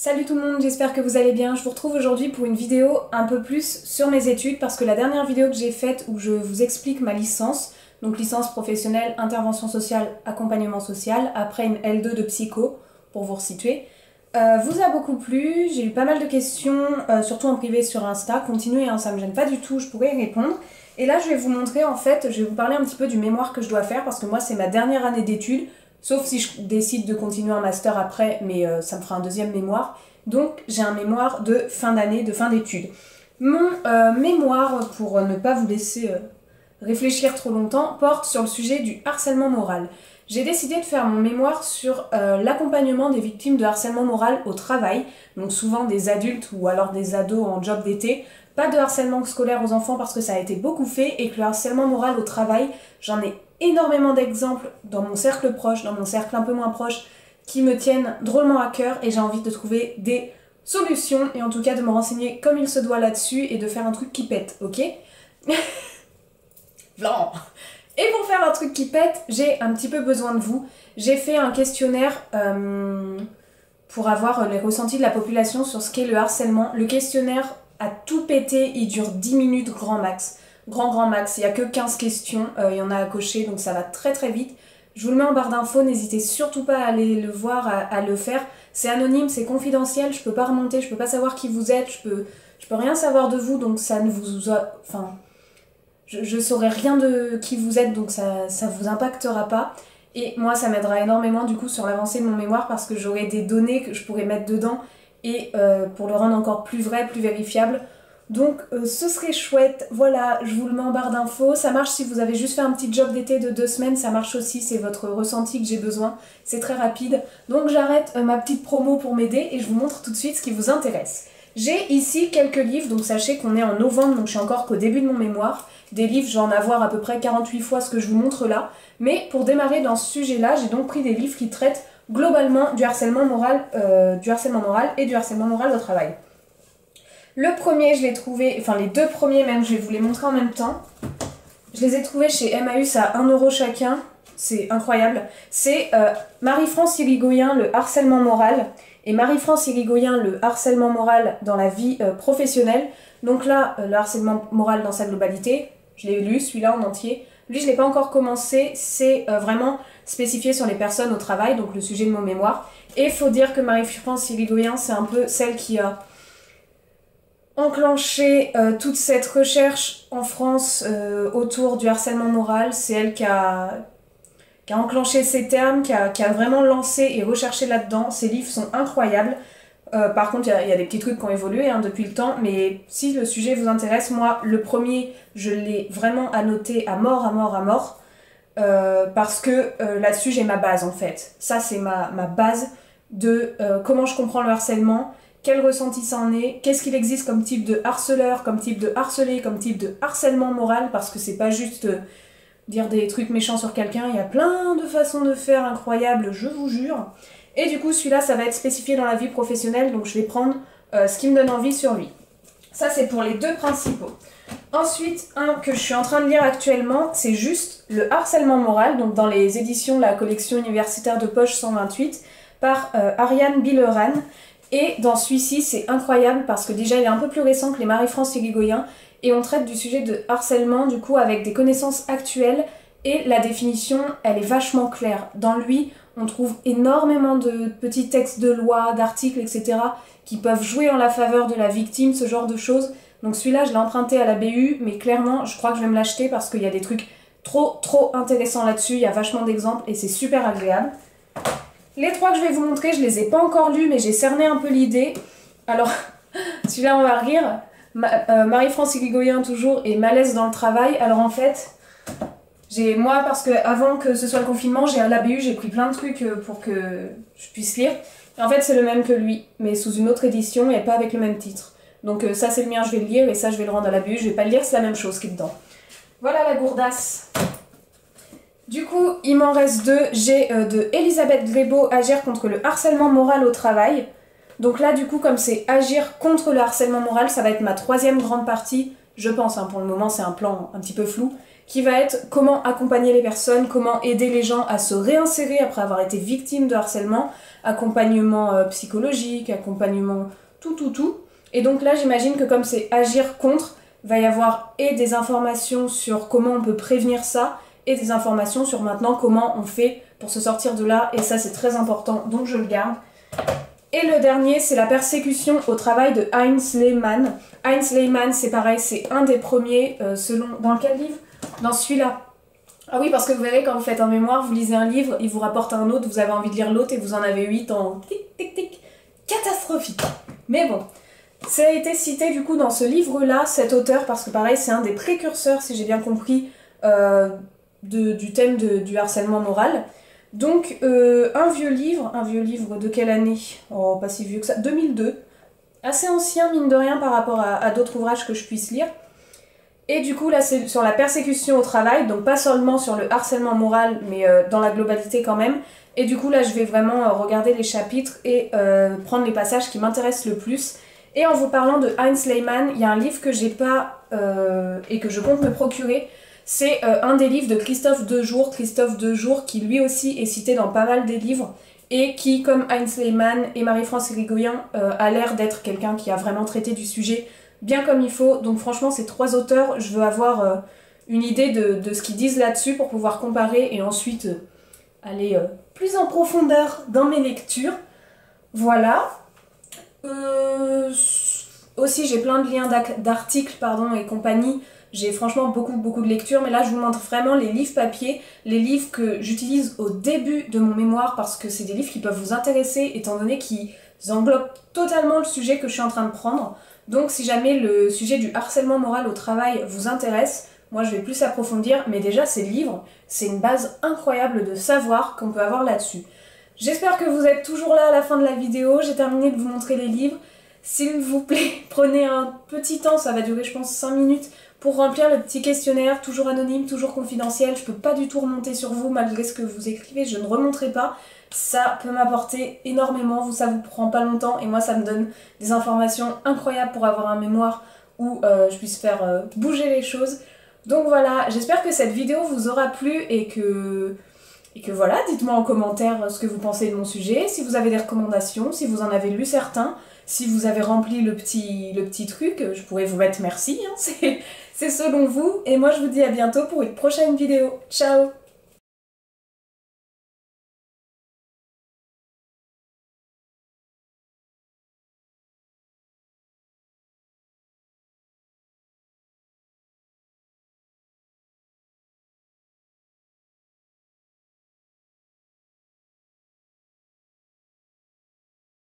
Salut tout le monde, j'espère que vous allez bien. Je vous retrouve aujourd'hui pour une vidéo un peu plus sur mes études parce que la dernière vidéo que j'ai faite où je vous explique ma licence, donc licence professionnelle, intervention sociale, accompagnement social, après une L2 de psycho, pour vous resituer, vous a beaucoup plu. J'ai eu pas mal de questions, surtout en privé sur Insta. Continuez, hein, ça me gêne pas du tout, je pourrais y répondre. Et là je vais vous montrer en fait, je vais vous parler un petit peu du mémoire que je dois faire parce que moi c'est ma dernière année d'études. Sauf si je décide de continuer un master après, mais ça me fera un deuxième mémoire. Donc j'ai un mémoire de fin d'année, de fin d'études. Mon mémoire, pour ne pas vous laisser réfléchir trop longtemps, porte sur le sujet du harcèlement moral. J'ai décidé de faire mon mémoire sur l'accompagnement des victimes de harcèlement moral au travail, donc souvent des adultes ou alors des ados en job d'été. Pas de harcèlement scolaire aux enfants parce que ça a été beaucoup fait et que le harcèlement moral au travail, j'en ai énormément d'exemples dans mon cercle proche, dans mon cercle un peu moins proche, qui me tiennent drôlement à cœur et j'ai envie de trouver des solutions et en tout cas de me renseigner comme il se doit là-dessus et de faire un truc qui pète, ok? Blanc. Et pour faire un truc qui pète, j'ai un petit peu besoin de vous. J'ai fait un questionnaire pour avoir les ressentis de la population sur ce qu'est le harcèlement. Le questionnaire a tout pété, il dure 10 minutes grand max. Grand max, il n'y a que 15 questions, il y en a à cocher, donc ça va très très vite. Je vous le mets en barre d'infos, n'hésitez surtout pas à aller le voir, à le faire. C'est anonyme, c'est confidentiel, je peux pas remonter, je peux pas savoir qui vous êtes, je peux rien savoir de vous, donc ça ne vous a... Enfin, je saurai rien de qui vous êtes, donc ça vous impactera pas. Et moi, ça m'aidera énormément du coup sur l'avancée de mon mémoire parce que j'aurai des données que je pourrais mettre dedans et pour le rendre encore plus vrai, plus vérifiable. Donc ce serait chouette, voilà, je vous le mets en barre d'infos, ça marche si vous avez juste fait un petit job d'été de 2 semaines, ça marche aussi, c'est votre ressenti que j'ai besoin, c'est très rapide. Donc j'arrête ma petite promo pour m'aider et je vous montre tout de suite ce qui vous intéresse. J'ai ici quelques livres, donc sachez qu'on est en novembre, donc je suis encore qu'au début de mon mémoire. Des livres, je vais en avoir à peu près 48 fois ce que je vous montre là, mais pour démarrer dans ce sujet-là, j'ai donc pris des livres qui traitent globalement du harcèlement moral et du harcèlement moral au travail. Le premier, je l'ai trouvé, enfin les deux premiers même, je vais vous les montrer en même temps. Je les ai trouvés chez Emmaüs à 1 € chacun, c'est incroyable. C'est Marie-France Irigoyen, le harcèlement moral, et Marie-France Irigoyen, le harcèlement moral dans la vie professionnelle. Donc là, le harcèlement moral dans sa globalité, je l'ai lu, celui-là en entier. Lui, je ne l'ai pas encore commencé, c'est vraiment spécifié sur les personnes au travail, donc le sujet de mon mémoire. Et il faut dire que Marie-France Irigoyen, c'est un peu celle qui a enclenché toute cette recherche en France autour du harcèlement moral. C'est elle qui a enclenché ces termes, qui a vraiment lancé et recherché là-dedans. Ses livres sont incroyables. Par contre, il y a des petits trucs qui ont évolué hein, depuis le temps, mais si le sujet vous intéresse, moi, le premier, je l'ai vraiment annoté à mort, parce que là-dessus, j'ai ma base en fait. Ça, c'est ma base de comment je comprends le harcèlement, quel ressenti ça en est, qu'est-ce qu'il existe comme type de harceleur, comme type de harcelé, comme type de harcèlement moral, parce que c'est pas juste dire des trucs méchants sur quelqu'un, il y a plein de façons de faire incroyables, je vous jure. Et du coup, celui-là, ça va être spécifié dans la vie professionnelle, donc je vais prendre ce qui me donne envie sur lui. Ça, c'est pour les deux principaux. Ensuite, un que je suis en train de lire actuellement, c'est juste le harcèlement moral, donc dans les éditions La collection universitaire de poche 128, par Ariane Billeran. Et dans celui-ci, c'est incroyable parce que déjà, il est un peu plus récent que les Marie-France Irigoyen, et on traite du sujet de harcèlement, du coup, avec des connaissances actuelles, et la définition, elle est vachement claire. Dans lui, on trouve énormément de petits textes de loi, d'articles, etc. qui peuvent jouer en la faveur de la victime, ce genre de choses. Donc celui-là, je l'ai emprunté à la BU, mais clairement, je crois que je vais me l'acheter parce qu'il y a des trucs trop intéressants là-dessus, il y a vachement d'exemples et c'est super agréable. Les trois que je vais vous montrer, je les ai pas encore lus, mais j'ai cerné un peu l'idée. Alors, celui-là, on va rire. Marie-France Irigoyen, toujours, et Malaise dans le travail. Alors en fait... Moi, parce que avant que ce soit le confinement, à l'ABU, j'ai pris plein de trucs pour que je puisse lire. Et en fait, c'est le même que lui, mais sous une autre édition et pas avec le même titre. Donc ça, c'est le mien, je vais le lire, et ça, je vais le rendre à l'ABU. Je vais pas le lire, c'est la même chose qui est dedans. Voilà la gourdasse. Du coup, il m'en reste deux. J'ai de Elisabeth Grébeau, Agir contre le harcèlement moral au travail. Donc là, du coup, comme c'est Agir contre le harcèlement moral, ça va être ma troisième grande partie. Je pense, hein, pour le moment, c'est un plan un petit peu flou. qui va être comment accompagner les personnes, comment aider les gens à se réinsérer après avoir été victimes de harcèlement, accompagnement psychologique, accompagnement tout. Et donc là, j'imagine que comme c'est agir contre, va y avoir et des informations sur comment on peut prévenir ça, et des informations sur maintenant comment on fait pour se sortir de là, et ça c'est très important, donc je le garde. Et le dernier, c'est la persécution au travail de Heinz Lehmann. Heinz Lehmann, c'est pareil, c'est un des premiers, selon... Dans quel livre? Dans celui-là. Ah oui, parce que vous verrez, quand vous faites un mémoire, vous lisez un livre, il vous rapporte un autre, vous avez envie de lire l'autre, et vous en avez 8 en tic. Catastrophique. Mais bon, ça a été cité du coup dans ce livre-là, cet auteur, parce que pareil, c'est un des précurseurs, si j'ai bien compris, du thème du harcèlement moral. Donc, un vieux livre de quelle année? Oh, pas si vieux que ça, 2002. Assez ancien, mine de rien, par rapport à d'autres ouvrages que je puisse lire. Et du coup, là, c'est sur la persécution au travail, donc pas seulement sur le harcèlement moral, mais dans la globalité quand même. Et du coup, là, je vais vraiment regarder les chapitres et prendre les passages qui m'intéressent le plus. Et en vous parlant de Heinz Lehmann, il y a un livre que j'ai pas et que je compte me procurer. C'est un des livres de Christophe Dejour, qui lui aussi est cité dans pas mal des livres et qui, comme Heinz Lehmann et Marie-France Irigoyen, a l'air d'être quelqu'un qui a vraiment traité du sujet bien comme il faut. Donc franchement, ces 3 auteurs, je veux avoir une idée de ce qu'ils disent là-dessus pour pouvoir comparer et ensuite aller plus en profondeur dans mes lectures. Voilà. Aussi, j'ai plein de liens d'articles et compagnie. J'ai franchement beaucoup de lectures, mais là je vous montre vraiment les livres papier, les livres que j'utilise au début de mon mémoire parce que c'est des livres qui peuvent vous intéresser étant donné qu'ils englobent totalement le sujet que je suis en train de prendre. Donc si jamais le sujet du harcèlement moral au travail vous intéresse, moi je vais plus approfondir, mais déjà ces livres, c'est une base incroyable de savoir qu'on peut avoir là-dessus. J'espère que vous êtes toujours là à la fin de la vidéo, j'ai terminé de vous montrer les livres. S'il vous plaît, prenez un petit temps, ça va durer je pense 5 minutes, pour remplir le petit questionnaire, toujours anonyme, toujours confidentiel. Je peux pas du tout remonter sur vous malgré ce que vous écrivez, je ne remonterai pas. Ça peut m'apporter énormément, ça vous prend pas longtemps et moi ça me donne des informations incroyables pour avoir un mémoire où je puisse faire bouger les choses. Donc voilà, j'espère que cette vidéo vous aura plu et que voilà, dites-moi en commentaire ce que vous pensez de mon sujet, si vous avez des recommandations, si vous en avez lu certains, si vous avez rempli le petit truc, je pourrais vous mettre merci, hein, c'est selon vous. Et moi je vous dis à bientôt pour une prochaine vidéo. Ciao!